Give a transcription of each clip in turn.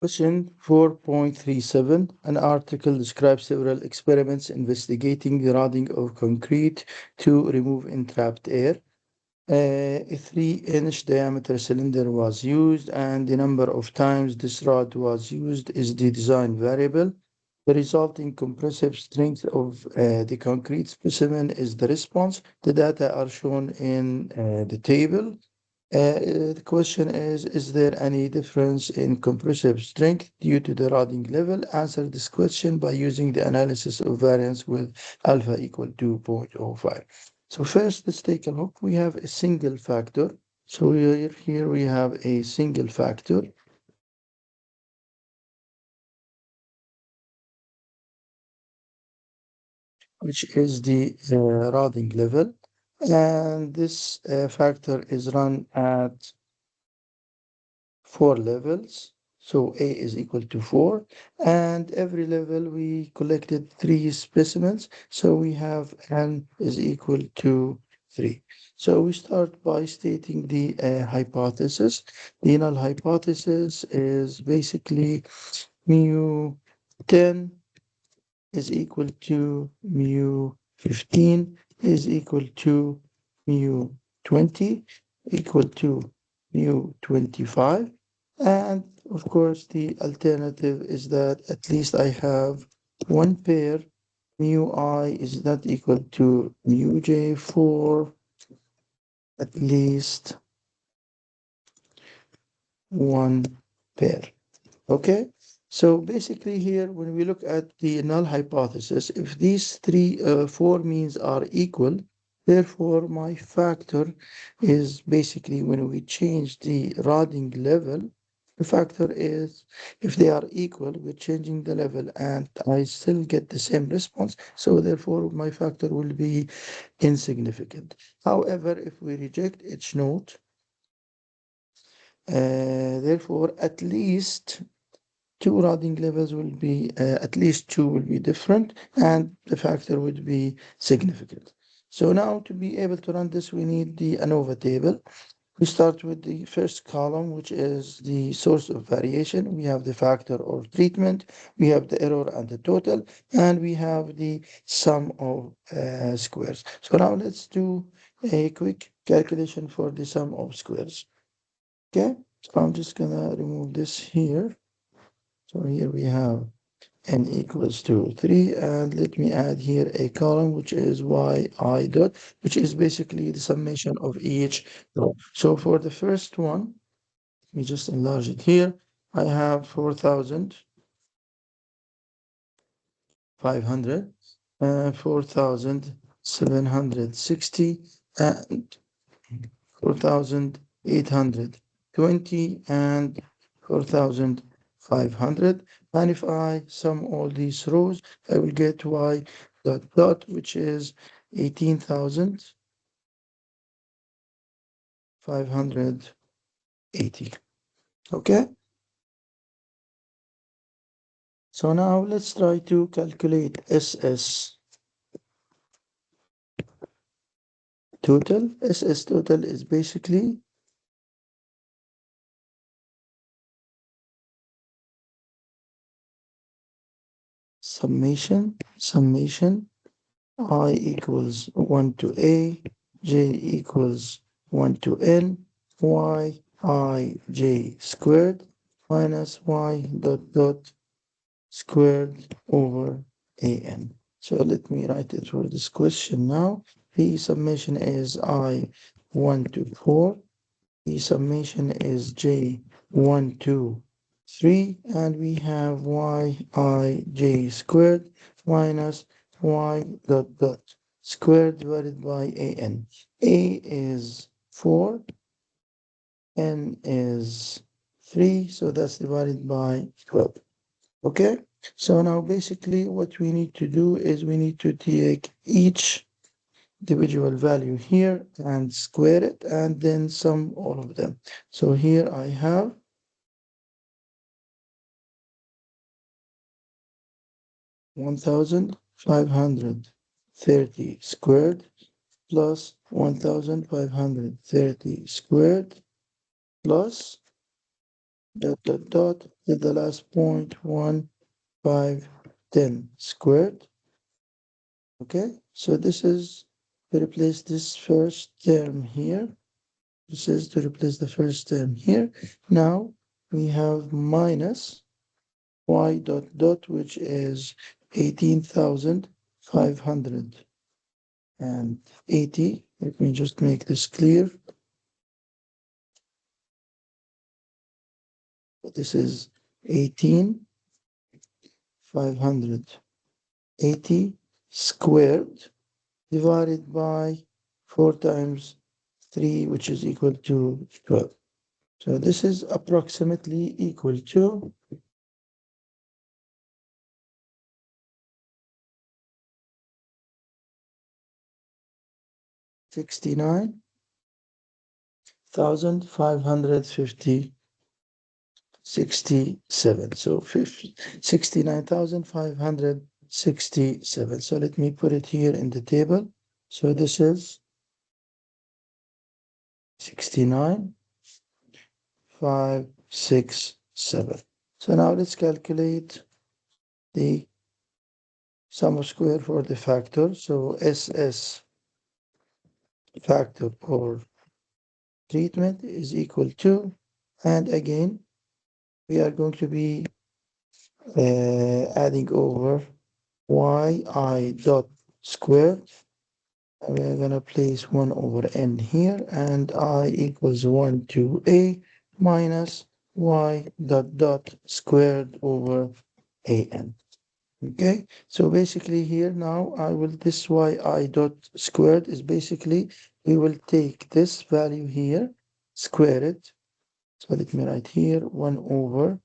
Question 4.37. An article describes several experiments investigating the rodding of concrete to remove entrapped air. A 3-inch diameter cylinder was used, and the number of times this rod was used is the design variable. The resulting compressive strength of the concrete specimen is the response. The data are shown in the table. The question is there any difference in compressive strength due to the rodding level? Answer this question by using the analysis of variance with alpha equal to 0.05. So first, let's take a look. We have a single factor. So here we have a single factor, which is the rodding level. And this factor is run at 4 levels. So A is equal to 4. And every level we collected 3 specimens. So we have N is equal to 3. So we start by stating the hypothesis. The null hypothesis is basically mu 10 is equal to mu 15 is equal to mu 20 equal to mu 25. And of course, the alternative is that at least I have one pair. Mu I is not equal to mu j for at least one pair. Okay? So basically here, when we look at the null hypothesis, if these four means are equal, therefore my factor is basically when we change the rodding level, the factor is, if they are equal, we're changing the level and I still get the same response. So therefore my factor will be insignificant. However, if we reject each node, therefore at least two rodding levels will be, at least two will be different, and the factor would be significant. So now to be able to run this, we need the ANOVA table. We start with the first column, which is the source of variation. We have the factor or treatment, we have the error and the total, and we have the sum of squares. So now let's do a quick calculation for the sum of squares. Okay, so I'm just gonna remove this here. So here we have n equals to 3, and let me add here a column which is yi dot, which is basically the summation of each row. So for the first one, let me just enlarge it here. I have 4,500, 4,760, and 4,820, and 4,500. And if I sum all these rows, I will get y dot dot, which is 18,580. Okay? So now let's try to calculate SS total. SS total is basically summation I equals 1 to A, J equals 1 to N, Y I J squared minus Y dot dot squared over AN. So let me write it for this question now. The summation is I 1 to 4. The summation is J 1 to 3. And we have Y I J squared minus y dot dot squared divided by an. A is 4, n is 3, so that's divided by 12. Okay, so now basically what we need to do is we need to take each individual value here and square it and then sum all of them. So here I have 1,530 squared plus 1,530 squared plus dot dot dot at the last point 1 5 10 squared. Okay, so this is to replace this first term here. This is to replace the first term here. Now we have minus y dot dot, which is 18,580. Let me just make this clear. This is 18,580 squared divided by 4 times 3, which is equal to 12. So this is approximately equal to 69,550 67. So 69,567. So let me put it here in the table. So this is 69,567. So now let's calculate the sum of square for the factor. So SS factor or treatment is equal to, and again, we are going to be adding over yi dot squared. And we're going to place 1 over n here, and I equals 1 to a minus y dot dot squared over an. Okay, so basically here now I will, this yi dot squared is basically, we will take this value here, square it. So let me write here 1 over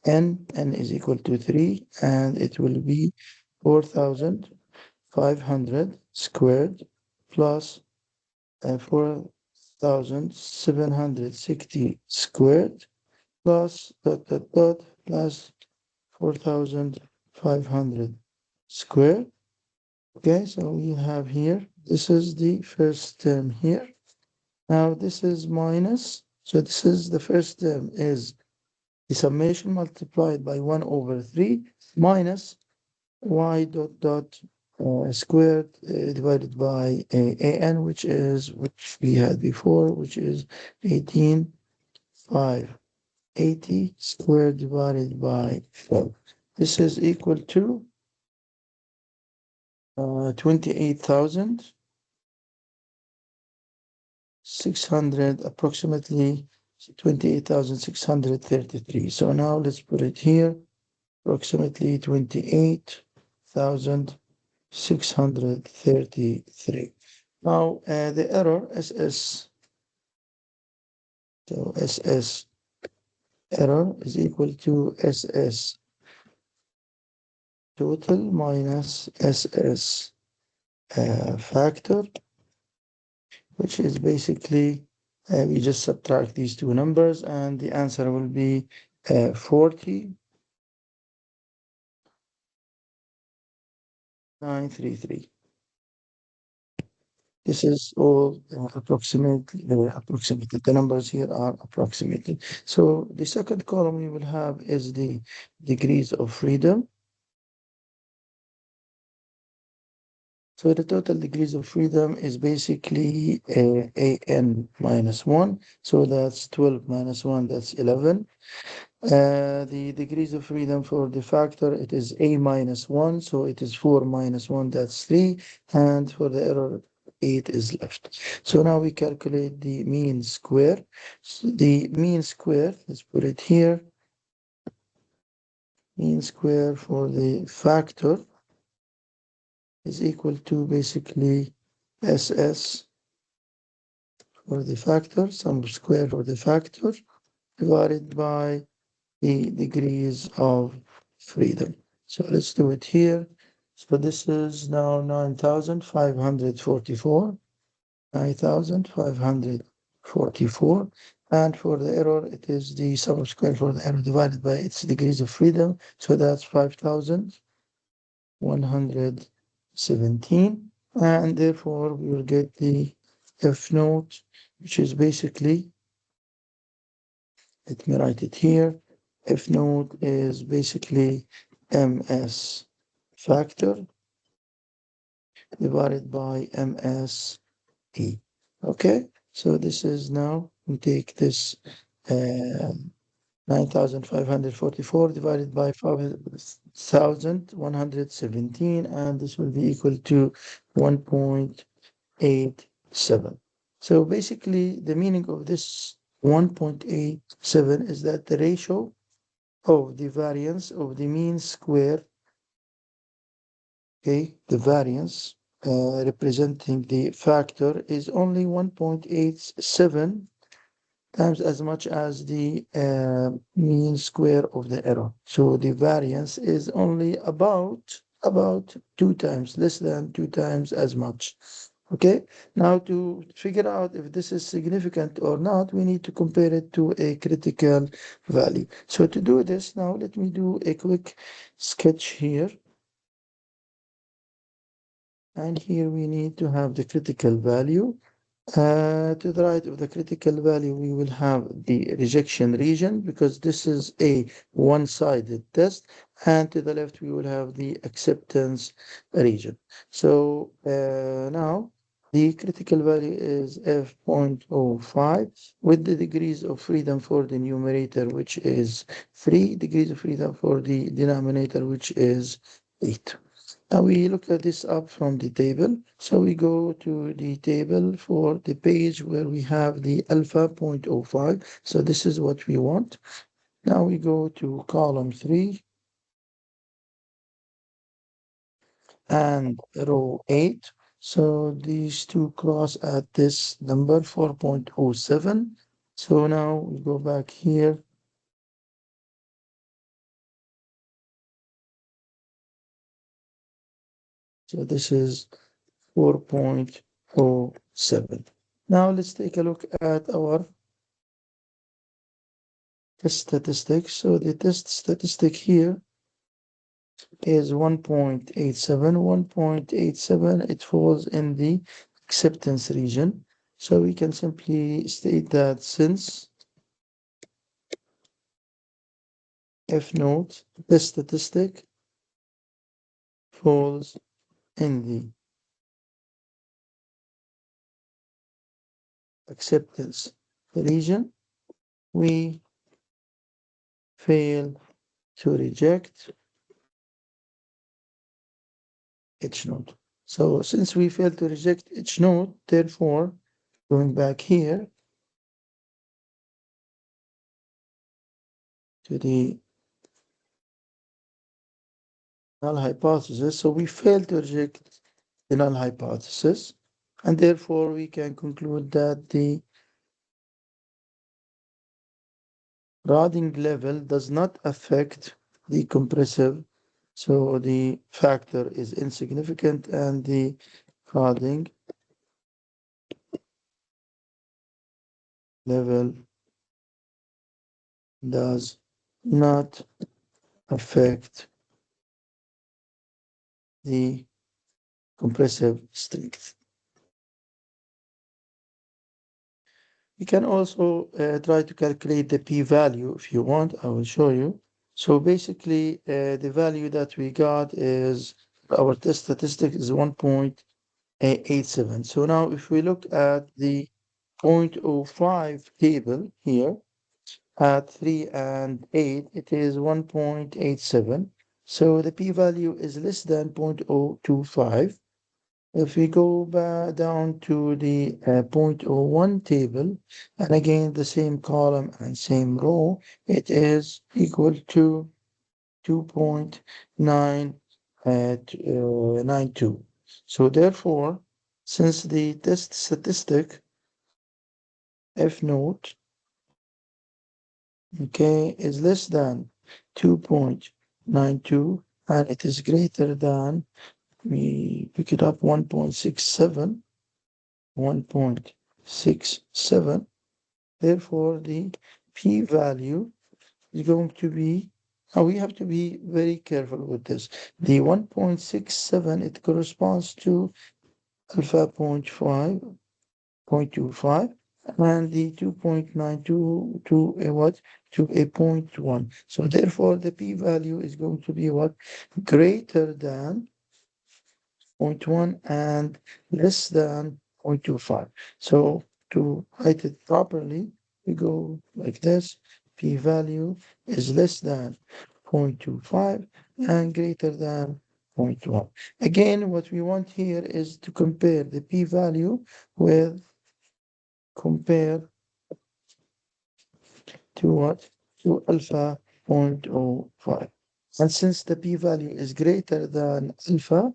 n is equal to 3, and it will be 4,500 squared plus 4,760 squared plus dot dot dot plus 4,500 squared. Okay, so we have here, this is the first term here. Now this is minus, so this is the first term is the summation multiplied by 1 over 3 minus y dot dot squared divided by an, which we had before, which is 18,580 squared divided by 12. This is equal to 28,600, approximately 28,633. So now let's put it here, approximately 28,633. Now the error SS, so SS error is equal to SS total minus SS factor, which is basically, we just subtract these two numbers and the answer will be 40,933. This is all approximately. The numbers here are approximated. So the second column we will have is the degrees of freedom. So the total degrees of freedom is basically an minus 1. So that's 12 minus 1, that's 11. The degrees of freedom for the factor, it is a minus 1, so it is 4 minus 1, that's 3. And for the error, 8 is left. So now we calculate the mean square. So the mean square, let's put it here. Mean square for the factor is equal to basically SS for the factor, sum square for the factor, divided by the degrees of freedom. So let's do it here. So this is now 9,544. 9,544. And for the error, it is the sum of square for the error divided by its degrees of freedom. So that's 5,117. And therefore, we will get the F note, which is basically let me write it here. F naught is basically ms factor divided by ms e. Okay, so this is now, we take this 9,544 divided by 5,117, and this will be equal to 1.87. So basically, the meaning of this 1.87 is that the ratio of the variance of the mean square, okay, the variance representing the factor is only 1.87 times as much as the mean square of the error. So the variance is only about 2 times, less than 2 times as much. Okay, now to figure out if this is significant or not, we need to compare it to a critical value. So to do this, now let me do a quick sketch here. And here we need to have the critical value. To the right of the critical value, we will have the rejection region because this is a one-sided test. And to the left, we will have the acceptance region. So now the critical value is f.05 with the degrees of freedom for the numerator, which is 3, degrees of freedom for the denominator, which is 8. Now we look at this up from the table. So we go to the table for the page where we have the alpha 0.05. So this is what we want. Now we go to column 3 and row 8. So these two cross at this number 4.07. So now we go back here. So this is 4.07. Now let's take a look at our test statistic. So the test statistic here is 1.87. 1.87, it falls in the acceptance region. So we can simply state that since F naught, test statistic, falls in the acceptance region, we fail to reject H naught. So since we fail to reject H naught, therefore, going back here to the null hypothesis, so we fail to reject the null hypothesis, and therefore we can conclude that the Roding level does not affect the compressive, so the factor is insignificant and the Roding level does not affect the compressive strength. You can also try to calculate the p-value if you want. I will show you. So basically, the value that we got is our test statistic is 1.87. So now if we look at the 0.05 table here at 3 and 8, it is 1.87. So the p-value is less than 0.025. If we go back down to the 0.01 table, and again the same column and same row, it is equal to 2.992. So therefore, since the test statistic F naught, okay, is less than 2.92 and it is greater than, we pick it up 1.67, 1.67. Therefore, the p-value is going to be, now we have to be very careful with this. The 1.67, it corresponds to alpha 0.5, 0.25, and the 2.92 to a what? To a point 1. So therefore, the p-value is going to be what? Greater than zero point 0.1 and less than 0.25. So to write it properly, we go like this. P-value is less than 0.25 and greater than zero point 0.1. Again, what we want here is to compare the p-value with compare to what? To alpha 0.05. And since the p-value is greater than alpha,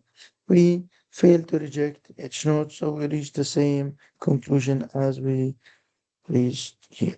we fail to reject H naught, so we reach the same conclusion as we reached here.